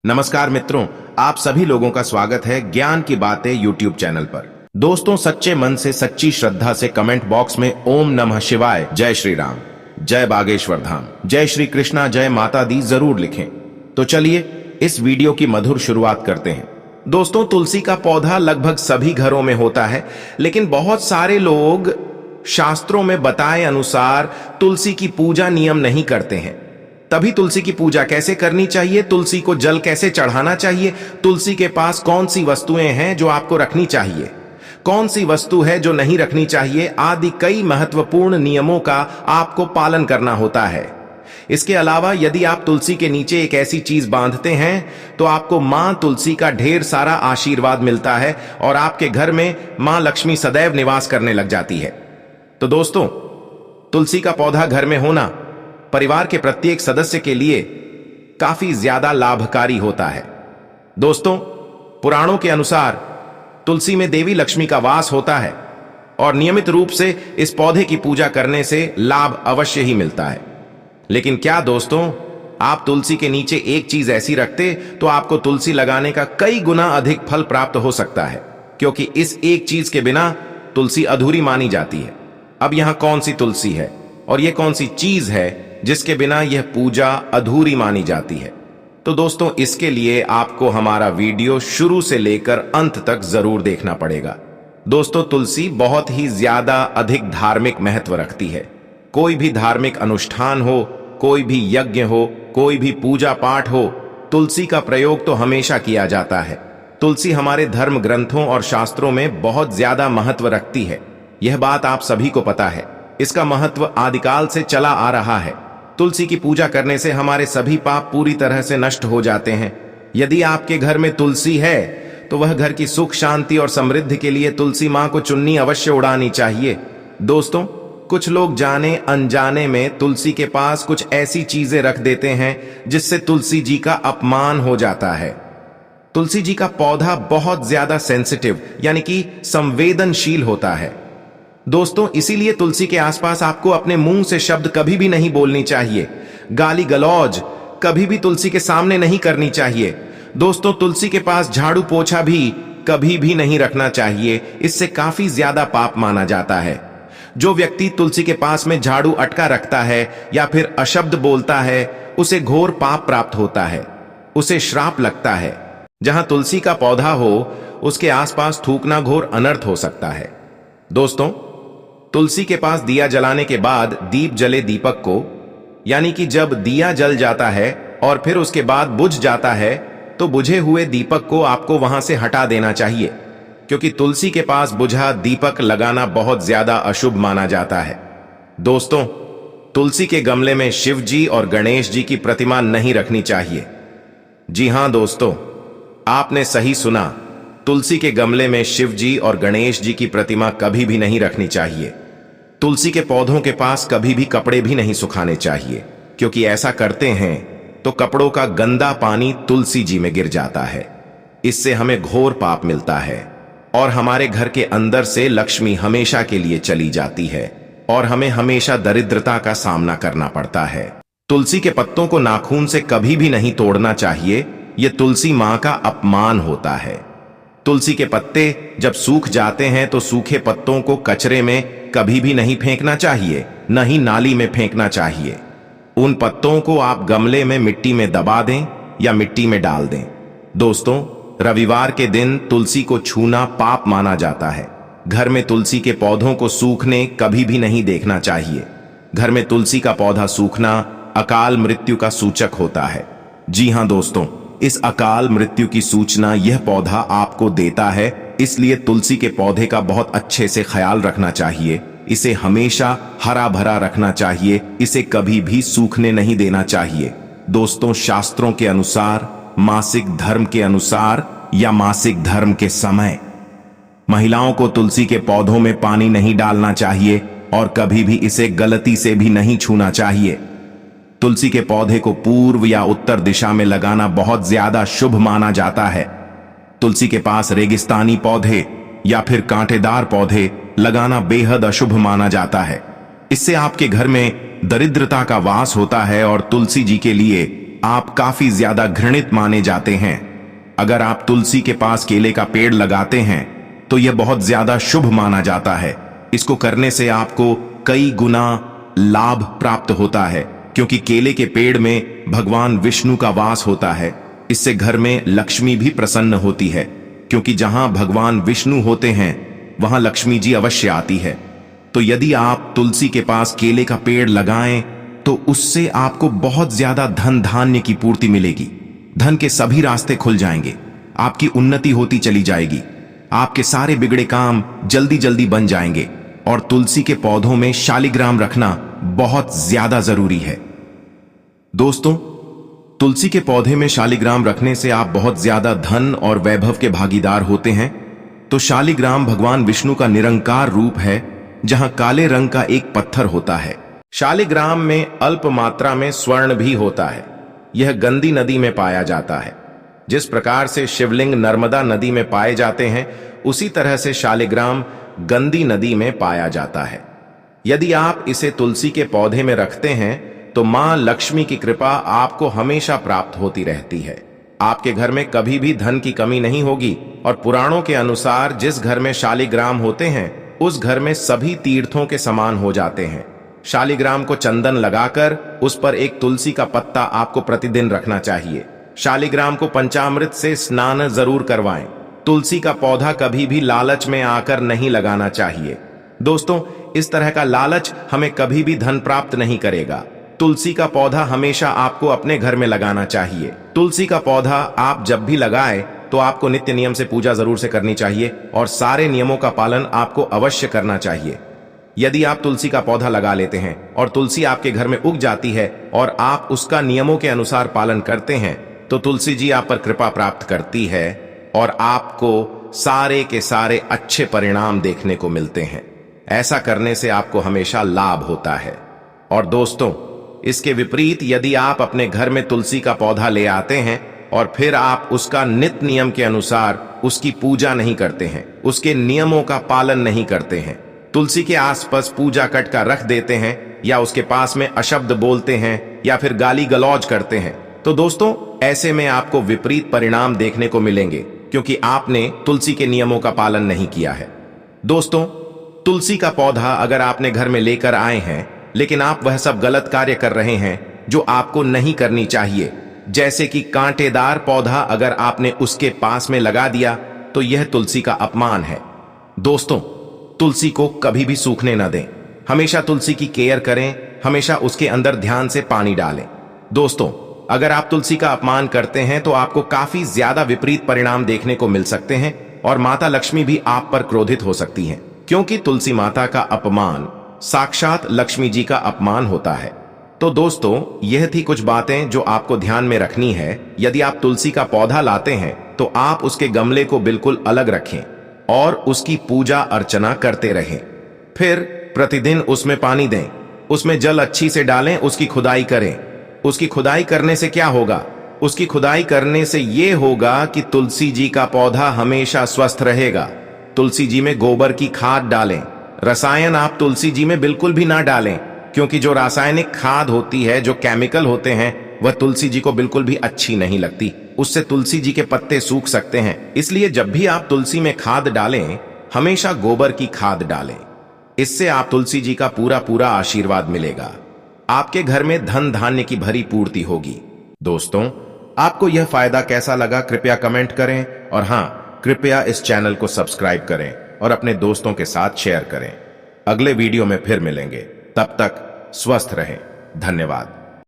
नमस्कार मित्रों, आप सभी लोगों का स्वागत है ज्ञान की बातें यूट्यूब चैनल पर। दोस्तों, सच्चे मन से सच्ची श्रद्धा से कमेंट बॉक्स में ओम नमः शिवाय, जय श्री राम, जय बागेश्वर धाम, जय श्री कृष्णा, जय माता दी जरूर लिखें। तो चलिए इस वीडियो की मधुर शुरुआत करते हैं। दोस्तों, तुलसी का पौधा लगभग सभी घरों में होता है, लेकिन बहुत सारे लोग शास्त्रों में बताए अनुसार तुलसी की पूजा नियम नहीं करते हैं। तभी तुलसी की पूजा कैसे करनी चाहिए, तुलसी को जल कैसे चढ़ाना चाहिए, तुलसी के पास कौन सी वस्तुएं हैं जो आपको रखनी चाहिए, कौन सी वस्तु है जो नहीं रखनी चाहिए, आदि कई महत्वपूर्ण नियमों का आपको पालन करना होता है। इसके अलावा यदि आप तुलसी के नीचे एक ऐसी चीज बांधते हैं तो आपको मां तुलसी का ढेर सारा आशीर्वाद मिलता है और आपके घर में मां लक्ष्मी सदैव निवास करने लग जाती है। तो दोस्तों, तुलसी का पौधा घर में होना परिवार के प्रत्येक सदस्य के लिए काफी ज्यादा लाभकारी होता है। दोस्तों, पुराणों के अनुसार तुलसी में देवी लक्ष्मी का वास होता है और नियमित रूप से इस पौधे की पूजा करने से लाभ अवश्य ही मिलता है। लेकिन क्या दोस्तों, आप तुलसी के नीचे एक चीज ऐसी रखते तो आपको तुलसी लगाने का कई गुना अधिक फल प्राप्त हो सकता है, क्योंकि इस एक चीज के बिना तुलसी अधूरी मानी जाती है। अब यहां कौन सी तुलसी है और यह कौन सी चीज है जिसके बिना यह पूजा अधूरी मानी जाती है? तो दोस्तों, इसके लिए आपको हमारा वीडियो शुरू से लेकर अंत तक जरूर देखना पड़ेगा। दोस्तों, तुलसी बहुत ही ज्यादा अधिक धार्मिक महत्व रखती है। कोई भी धार्मिक अनुष्ठान हो, कोई भी यज्ञ हो, कोई भी पूजा पाठ हो, तुलसी का प्रयोग तो हमेशा किया जाता है। तुलसी हमारे धर्म ग्रंथों और शास्त्रों में बहुत ज्यादा महत्व रखती है। यह बात आप सभी को पता है। इसका महत्व आदिकाल से चला आ रहा है। तुलसी की पूजा करने से हमारे सभी पाप पूरी तरह से नष्ट हो जाते हैं। यदि आपके घर में तुलसी है तो वह घर की सुख शांति और समृद्धि के लिए तुलसी मां को चुन्नी अवश्य उड़ानी चाहिए। दोस्तों, कुछ लोग जाने अनजाने में तुलसी के पास कुछ ऐसी चीजें रख देते हैं जिससे तुलसी जी का अपमान हो जाता है। तुलसी जी का पौधा बहुत ज्यादा सेंसिटिव यानी कि संवेदनशील होता है। दोस्तों, इसीलिए तुलसी के आसपास आपको अपने मुंह से शब्द कभी भी नहीं बोलनी चाहिए। गाली गलौज कभी भी तुलसी के सामने नहीं करनी चाहिए। दोस्तों, तुलसी के पास झाड़ू पोछा भी कभी भी नहीं रखना चाहिए। इससे काफी ज्यादा पाप माना जाता है। जो व्यक्ति तुलसी के पास में झाड़ू अटका रखता है या फिर अशब्द बोलता है, उसे घोर पाप प्राप्त होता है, उसे श्राप लगता है। जहां तुलसी का पौधा हो, उसके आसपास थूकना घोर अनर्थ हो सकता है। दोस्तों, तुलसी के पास दिया जलाने के बाद दीप जले दीपक को, यानी कि जब दिया जल जाता है और फिर उसके बाद बुझ जाता है तो बुझे हुए दीपक को आपको वहां से हटा देना चाहिए, क्योंकि तुलसी के पास बुझा दीपक लगाना बहुत ज्यादा अशुभ माना जाता है। दोस्तों, तुलसी के गमले में शिव जी और गणेश जी की प्रतिमा नहीं रखनी चाहिए। जी हां दोस्तों, आपने सही सुना, तुलसी के गमले में शिव जी और गणेश जी की प्रतिमा कभी भी नहीं रखनी चाहिए। तुलसी के पौधों के पास कभी भी कपड़े भी नहीं सुखाने चाहिए, क्योंकि ऐसा करते हैं तो कपड़ों का गंदा पानी तुलसी जी में गिर जाता है। इससे हमें घोर पाप मिलता है और हमारे घर के अंदर से लक्ष्मी हमेशा के लिए चली जाती है और हमें हमेशा दरिद्रता का सामना करना पड़ता है। तुलसी के पत्तों को नाखून से कभी भी नहीं तोड़ना चाहिए। यह तुलसी मां का अपमान होता है। तुलसी के पत्ते जब सूख जाते हैं तो सूखे पत्तों को कचरे में कभी भी नहीं फेंकना चाहिए, न ही नाली में फेंकना चाहिए। उन पत्तों को आप गमले में मिट्टी में दबा दें या मिट्टी में डाल दें। दोस्तों, रविवार के दिन तुलसी को छूना पाप माना जाता है। घर में तुलसी के पौधों को सूखने कभी भी नहीं देखना चाहिए। घर में तुलसी का पौधा सूखना अकाल मृत्यु का सूचक होता है। जी हां दोस्तों, इस अकाल मृत्यु की सूचना यह पौधा आपको देता है। इसलिए तुलसी के पौधे का बहुत अच्छे से ख्याल रखना चाहिए। इसे हमेशा हरा भरा रखना चाहिए। इसे कभी भी सूखने नहीं देना चाहिए। दोस्तों, शास्त्रों के अनुसार, मासिक धर्म के अनुसार या मासिक धर्म के समय महिलाओं को तुलसी के पौधों में पानी नहीं डालना चाहिए और कभी भी इसे गलती से भी नहीं छूना चाहिए। तुलसी के पौधे को पूर्व या उत्तर दिशा में लगाना बहुत ज्यादा शुभ माना जाता है। तुलसी के पास रेगिस्तानी पौधे या फिर कांटेदार पौधे लगाना बेहद अशुभ माना जाता है। इससे आपके घर में दरिद्रता का वास होता है और तुलसी जी के लिए आप काफी ज्यादा घृणित माने जाते हैं। अगर आप तुलसी के पास केले का पेड़ लगाते हैं तो यह बहुत ज्यादा शुभ माना जाता है। इसको करने से आपको कई गुना लाभ प्राप्त होता है, क्योंकि केले के पेड़ में भगवान विष्णु का वास होता है। इससे घर में लक्ष्मी भी प्रसन्न होती है, क्योंकि जहां भगवान विष्णु होते हैं वहां लक्ष्मी जी अवश्य आती है। तो यदि आप तुलसी के पास केले का पेड़ लगाएं तो उससे आपको बहुत ज्यादा धन धान्य की पूर्ति मिलेगी। धन के सभी रास्ते खुल जाएंगे, आपकी उन्नति होती चली जाएगी, आपके सारे बिगड़े काम जल्दी जल्दी बन जाएंगे। और तुलसी के पौधों में शालिग्राम रखना बहुत ज्यादा जरूरी है। दोस्तों, तुलसी के पौधे में शालिग्राम रखने से आप बहुत ज्यादा धन और वैभव के भागीदार होते हैं। तो शालिग्राम भगवान विष्णु का निरंकार रूप है, जहां काले रंग का एक पत्थर होता है। शालिग्राम में अल्प मात्रा में स्वर्ण भी होता है। यह गंदी नदी में पाया जाता है। जिस प्रकार से शिवलिंग नर्मदा नदी में पाए जाते हैं, उसी तरह से शालिग्राम गंदी नदी में पाया जाता है। यदि आप इसे तुलसी के पौधे में रखते हैं तो मां लक्ष्मी की कृपा आपको हमेशा प्राप्त होती रहती है। आपके घर में कभी भी धन की कमी नहीं होगी। और पुराणों के अनुसार जिस घर में शालिग्राम होते हैं उस घर में सभी तीर्थों के समान हो जाते हैं। शालिग्राम को चंदन लगाकर उस पर एक तुलसी का पत्ता आपको प्रतिदिन रखना चाहिए। शालिग्राम को पंचामृत से स्नान जरूर करवाएं। तुलसी का पौधा कभी भी लालच में आकर नहीं लगाना चाहिए। दोस्तों, इस तरह का लालच हमें कभी भी धन प्राप्त नहीं करेगा। तुलसी का पौधा हमेशा आपको अपने घर में लगाना चाहिए। तुलसी का पौधा आप जब भी लगाएं तो आपको नित्य नियम से पूजा जरूर से करनी चाहिए और सारे नियमों का पालन आपको अवश्य करना चाहिए। यदि आप तुलसी का पौधा लगा लेते हैं और तुलसी आपके घर में उग जाती है और आप उसका नियमों के अनुसार पालन करते हैं तो तुलसी जी आप पर कृपा प्राप्त करती है और आपको सारे के सारे अच्छे परिणाम देखने को मिलते हैं। ऐसा करने से आपको हमेशा लाभ होता है। और दोस्तों, इसके विपरीत यदि आप अपने घर में तुलसी का पौधा ले आते हैं और फिर आप उसका नित्य नियम के अनुसार उसकी पूजा नहीं करते हैं, उसके नियमों का पालन नहीं करते हैं, तुलसी के आसपास पूजा कट का रख देते हैं या उसके पास में अशब्द बोलते हैं या फिर गाली गलौज करते हैं, तो दोस्तों ऐसे में आपको विपरीत परिणाम देखने को मिलेंगे, क्योंकि आपने तुलसी के नियमों का पालन नहीं किया है। दोस्तों, तुलसी का पौधा अगर आपने घर में लेकर आए हैं लेकिन आप वह सब गलत कार्य कर रहे हैं जो आपको नहीं करनी चाहिए, जैसे कि कांटेदार पौधा अगर आपने उसके पास में लगा दिया तो यह तुलसी का अपमान है। दोस्तों, तुलसी को कभी भी सूखने न दें। हमेशा तुलसी की केयर करें, हमेशा उसके अंदर ध्यान से पानी डालें। दोस्तों, अगर आप तुलसी का अपमान करते हैं तो आपको काफी ज्यादा विपरीत परिणाम देखने को मिल सकते हैं और माता लक्ष्मी भी आप पर क्रोधित हो सकती हैं, क्योंकि तुलसी माता का अपमान साक्षात लक्ष्मी जी का अपमान होता है। तो दोस्तों, यह थी कुछ बातें जो आपको ध्यान में रखनी है। यदि आप तुलसी का पौधा लाते हैं तो आप उसके गमले को बिल्कुल अलग रखें और उसकी पूजा अर्चना करते रहें। फिर प्रतिदिन उसमें पानी दें, उसमें जल अच्छी से डालें, उसकी खुदाई करें। उसकी खुदाई करने से क्या होगा? उसकी खुदाई करने से यह होगा कि तुलसी जी का पौधा हमेशा स्वस्थ रहेगा। तुलसी जी में गोबर की खाद डालें। रसायन आप तुलसी जी में बिल्कुल भी ना डालें, क्योंकि जो रासायनिक खाद होती है, जो केमिकल होते हैं, वह तुलसी जी को बिल्कुल भी अच्छी नहीं लगती। उससे तुलसी जी के पत्ते सूख सकते हैं। इसलिए जब भी आप तुलसी में खाद डालें, हमेशा गोबर की खाद डालें। इससे आप तुलसी जी का पूरा पूरा आशीर्वाद मिलेगा। आपके घर में धन धान्य की भरी पूर्ति होगी। दोस्तों, आपको यह फायदा कैसा लगा कृपया कमेंट करें और हाँ, कृपया इस चैनल को सब्सक्राइब करें और अपने दोस्तों के साथ शेयर करें। अगले वीडियो में फिर मिलेंगे, तब तक स्वस्थ रहें। धन्यवाद।